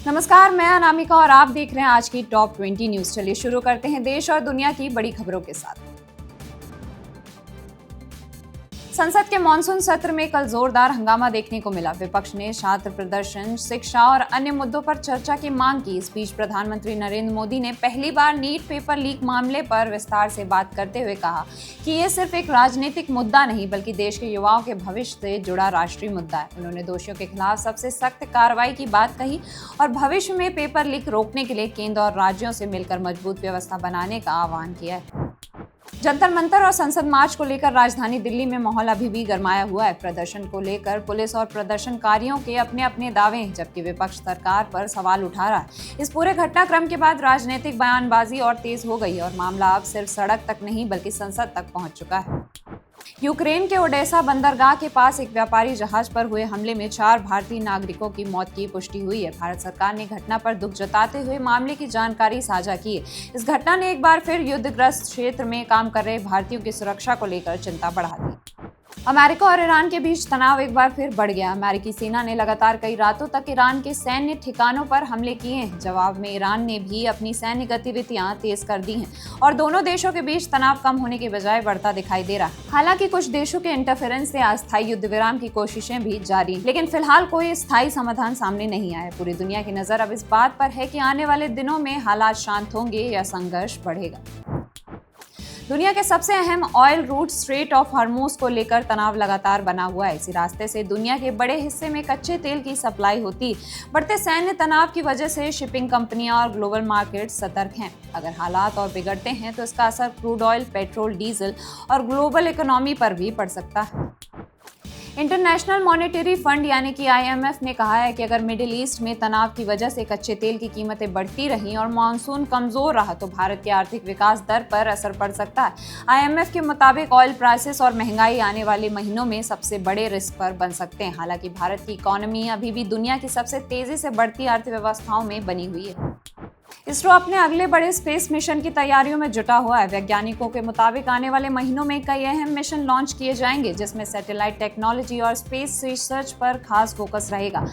नमस्कार, मैं अनामिका और आप देख रहे हैं आज की टॉप 20 न्यूज। चलिए शुरू करते हैं देश और दुनिया की बड़ी खबरों के साथ। संसद के मानसून सत्र में कल जोरदार हंगामा देखने को मिला। विपक्ष ने छात्र प्रदर्शन, शिक्षा और अन्य मुद्दों पर चर्चा की मांग की। इस बीच प्रधानमंत्री नरेंद्र मोदी ने पहली बार नीट पेपर लीक मामले पर विस्तार से बात करते हुए कहा कि ये सिर्फ एक राजनीतिक मुद्दा नहीं बल्कि देश के युवाओं के भविष्य से जुड़ा राष्ट्रीय मुद्दा है। उन्होंने दोषियों के खिलाफ सबसे सख्त कार्रवाई की बात कही और भविष्य में पेपर लीक रोकने के लिए केंद्र और राज्यों से मिलकर मजबूत व्यवस्था बनाने का आह्वान किया है। जंतर मंतर और संसद मार्च को लेकर राजधानी दिल्ली में माहौल अभी भी गरमाया हुआ है। प्रदर्शन को लेकर पुलिस और प्रदर्शनकारियों के अपने अपने दावे हैं, जबकि विपक्ष सरकार पर सवाल उठा रहा है। इस पूरे घटनाक्रम के बाद राजनीतिक बयानबाजी और तेज हो गई और मामला अब सिर्फ सड़क तक नहीं बल्कि संसद तक पहुंच चुका है। यूक्रेन के ओडेसा बंदरगाह के पास एक व्यापारी जहाज पर हुए हमले में 4 भारतीय नागरिकों की मौत की पुष्टि हुई है। भारत सरकार ने घटना पर दुख जताते हुए मामले की जानकारी साझा की है। इस घटना ने एक बार फिर युद्धग्रस्त क्षेत्र में काम कर रहे भारतीयों की सुरक्षा को लेकर चिंता बढ़ा दी। अमेरिका और ईरान के बीच तनाव एक बार फिर बढ़ गया। अमेरिकी सेना ने लगातार कई रातों तक ईरान के सैन्य ठिकानों पर हमले किए हैं। जवाब में ईरान ने भी अपनी सैन्य गतिविधियां तेज कर दी हैं और दोनों देशों के बीच तनाव कम होने के बजाय बढ़ता दिखाई दे रहा है। हालांकि कुछ देशों के इंटरफेरेंस से अस्थायी युद्ध विराम की कोशिशें भी जारी हैं, लेकिन फिलहाल कोई स्थायी समाधान सामने नहीं आया। पूरी दुनिया की नजर अब इस बात पर है कि आने वाले दिनों में हालात शांत होंगे या संघर्ष बढ़ेगा। दुनिया के सबसे अहम oil route strait of Hormuz को लेकर तनाव लगातार बना हुआ है। इसी रास्ते से दुनिया के बड़े हिस्से में कच्चे तेल की सप्लाई होती। बढ़ते सैन्य तनाव की वजह से शिपिंग कंपनियां और ग्लोबल मार्केट सतर्क हैं। अगर हालात और बिगड़ते हैं तो इसका असर क्रूड ऑयल, पेट्रोल, डीजल और ग्लोबल इकोनॉमी पर भी पड़ सकता है। इंटरनेशनल मॉनेटरी फंड यानी कि IMF ने कहा है कि अगर मिडिल ईस्ट में तनाव की वजह से कच्चे तेल की कीमतें बढ़ती रहीं और मानसून कमजोर रहा तो भारत के आर्थिक विकास दर पर असर पड़ सकता है। IMF के मुताबिक ऑयल प्राइसेस और महंगाई आने वाले महीनों में सबसे बड़े रिस्क पर बन सकते हैं। हालांकि भारत की इकोनॉमी अभी भी दुनिया की सबसे तेजी से बढ़ती अर्थव्यवस्थाओं में बनी हुई है। इसरो अपने अगले बड़े स्पेस मिशन की तैयारियों में जुटा हुआ है। वैज्ञानिकों के मुताबिक आने वाले महीनों में कई अहम मिशन लॉन्च किए जाएंगे, जिसमें सैटेलाइट टेक्नोलॉजी और स्पेस रिसर्च पर खास फोकस रहेगा।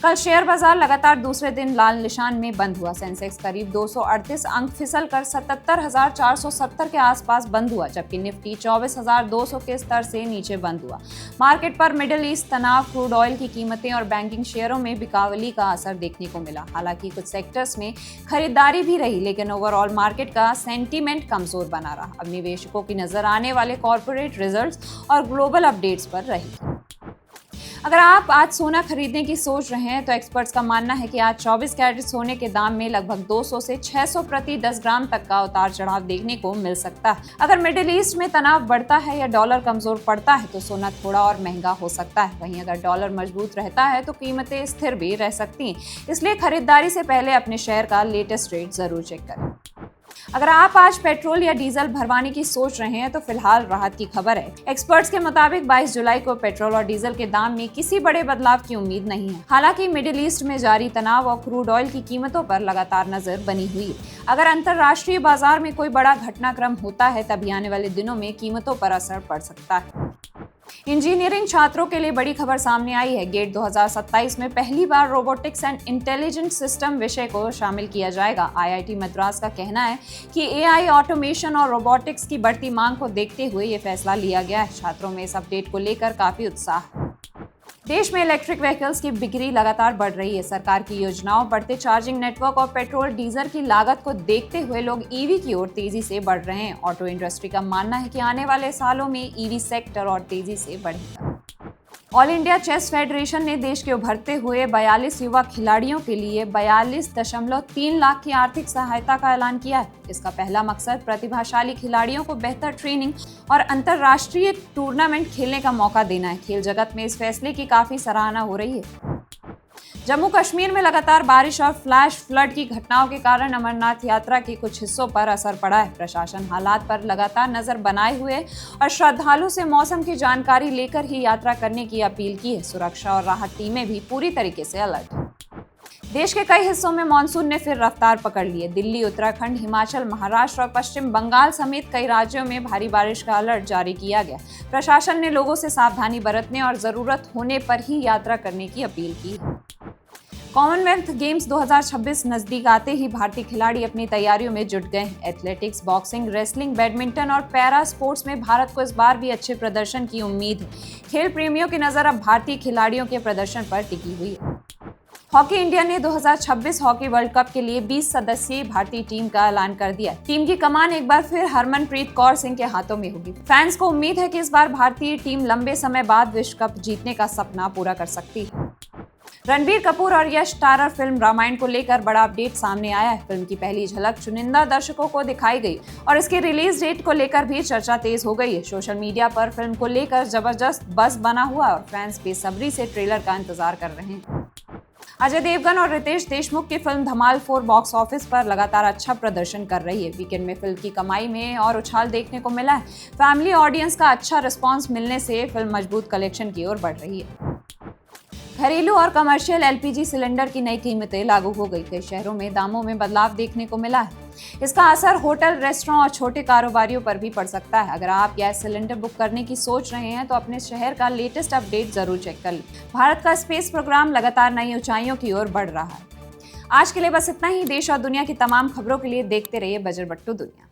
कल शेयर बाजार लगातार दूसरे दिन लाल निशान में बंद हुआ। सेंसेक्स करीब 238 अंक फिसल कर 77,470 के आसपास बंद हुआ, जबकि निफ्टी 24,200 के स्तर से नीचे बंद हुआ। मार्केट पर मिडिल ईस्ट तनाव, क्रूड ऑयल की कीमतें और बैंकिंग शेयरों में बिकावली का असर देखने को मिला। हालांकि कुछ सेक्टर्स में खरीदारी भी रही, लेकिन ओवरऑल मार्केट का सेंटीमेंट कमजोर बना रहा। अब निवेशकों की नजर आने वाले कॉर्पोरेट रिजल्ट्स और ग्लोबल अपडेट्स पर रही। अगर आप आज सोना खरीदने की सोच रहे हैं तो एक्सपर्ट्स का मानना है कि आज 24 कैरेट सोने के दाम में लगभग 200 से 600 प्रति 10 ग्राम तक का उतार चढ़ाव देखने को मिल सकता है। अगर मिडिल ईस्ट में तनाव बढ़ता है या डॉलर कमजोर पड़ता है तो सोना थोड़ा और महंगा हो सकता है। वहीं अगर डॉलर मजबूत रहता है तो कीमतें स्थिर भी रह सकती हैं। इसलिए खरीदारी से पहले अपने शेयर का लेटेस्ट रेट जरूर चेक करें। अगर आप आज पेट्रोल या डीजल भरवाने की सोच रहे हैं तो फिलहाल राहत की खबर है। एक्सपर्ट्स के मुताबिक 22 जुलाई को पेट्रोल और डीजल के दाम में किसी बड़े बदलाव की उम्मीद नहीं है। हालांकि मिडिल ईस्ट में जारी तनाव और क्रूड ऑयल की कीमतों पर लगातार नजर बनी हुई है। अगर अंतर्राष्ट्रीय बाजार में कोई बड़ा घटनाक्रम होता है तभी आने वाले दिनों में कीमतों पर असर पड़ सकता है। इंजीनियरिंग छात्रों के लिए बड़ी खबर सामने आई है। गेट 2027 में पहली बार रोबोटिक्स एंड इंटेलिजेंट सिस्टम विषय को शामिल किया जाएगा। IIT मद्रास का कहना है कि AI, ऑटोमेशन और रोबोटिक्स की बढ़ती मांग को देखते हुए ये फैसला लिया गया है। छात्रों में इस अपडेट को लेकर काफी उत्साह है। देश में इलेक्ट्रिक व्हीकल्स की बिक्री लगातार बढ़ रही है। सरकार की योजनाओं, बढ़ते चार्जिंग नेटवर्क और पेट्रोल डीजल की लागत को देखते हुए लोग EV की ओर तेजी से बढ़ रहे हैं। ऑटो इंडस्ट्री का मानना है कि आने वाले सालों में EV सेक्टर और तेजी से बढ़ेगा। ऑल इंडिया चेस फेडरेशन ने देश के उभरते हुए 42 युवा खिलाड़ियों के लिए 42.3 लाख की आर्थिक सहायता का ऐलान किया है। इसका पहला मकसद प्रतिभाशाली खिलाड़ियों को बेहतर ट्रेनिंग और अंतर्राष्ट्रीय टूर्नामेंट खेलने का मौका देना है। खेल जगत में इस फैसले की काफी सराहना हो रही है। जम्मू कश्मीर में लगातार बारिश और फ्लैश फ्लड की घटनाओं के कारण अमरनाथ यात्रा के कुछ हिस्सों पर असर पड़ा है। प्रशासन हालात पर लगातार नजर बनाए हुए और श्रद्धालु से मौसम की जानकारी लेकर ही यात्रा करने की अपील की है। सुरक्षा और राहत टीमें भी पूरी तरीके से अलर्ट हैं। देश के कई हिस्सों में मानसून ने फिर रफ्तार पकड़ ली है। दिल्ली, उत्तराखंड, हिमाचल, महाराष्ट्र और पश्चिम बंगाल समेत कई राज्यों में भारी बारिश का अलर्ट जारी किया गया। प्रशासन ने लोगों से सावधानी बरतने और जरूरत होने पर ही यात्रा करने की अपील की है। कॉमनवेल्थ गेम्स 2026 नजदीक आते ही भारतीय खिलाड़ी अपनी तैयारियों में जुट गए हैं। एथलेटिक्स, बॉक्सिंग, रेसलिंग, बैडमिंटन और पैरा स्पोर्ट्स में भारत को इस बार भी अच्छे प्रदर्शन की उम्मीद है। खेल प्रेमियों की नजर अब भारतीय खिलाड़ियों के प्रदर्शन पर टिकी हुई है। हॉकी इंडिया ने 2026 हॉकी वर्ल्ड कप के लिए 20 सदस्यीय भारतीय टीम का ऐलान कर दिया। टीम की कमान एक बार फिर हरमनप्रीत कौर सिंह के हाथों में होगी। फैंस को उम्मीद है कि इस बार भारतीय टीम लंबे समय बाद विश्व कप जीतने का सपना पूरा कर सकती है। रणबीर कपूर और यश स्टारर फिल्म रामायण को लेकर बड़ा अपडेट सामने आया है। फिल्म की पहली झलक चुनिंदा दर्शकों को दिखाई गई और इसके रिलीज डेट को लेकर भी चर्चा तेज हो गई है। सोशल मीडिया पर फिल्म को लेकर जबरदस्त बज़ बना हुआ और फैंस बेसब्री से ट्रेलर का इंतजार कर रहे हैं। अजय देवगन और रितेश देशमुख की फिल्म धमाल 4 बॉक्स ऑफिस पर लगातार अच्छा प्रदर्शन कर रही है। वीकेंड में फिल्म की कमाई में और उछाल देखने को मिला है। फैमिली ऑडियंस का अच्छा रिस्पांस मिलने से फिल्म मजबूत कलेक्शन की ओर बढ़ रही है। घरेलू और कमर्शियल एलपीजी सिलेंडर की नई कीमतें लागू हो गई। कई शहरों में दामों में बदलाव देखने को मिला है। इसका असर होटल, रेस्टोरेंट और छोटे कारोबारियों पर भी पड़ सकता है। अगर आप गैस सिलेंडर बुक करने की सोच रहे हैं तो अपने शहर का लेटेस्ट अपडेट जरूर चेक कर लें। भारत का स्पेस प्रोग्राम लगातार नई ऊंचाइयों की ओर बढ़ रहा है। आज के लिए बस इतना ही। देश और दुनिया की तमाम खबरों के लिए देखते रहिए बजरबट्टू दुनिया।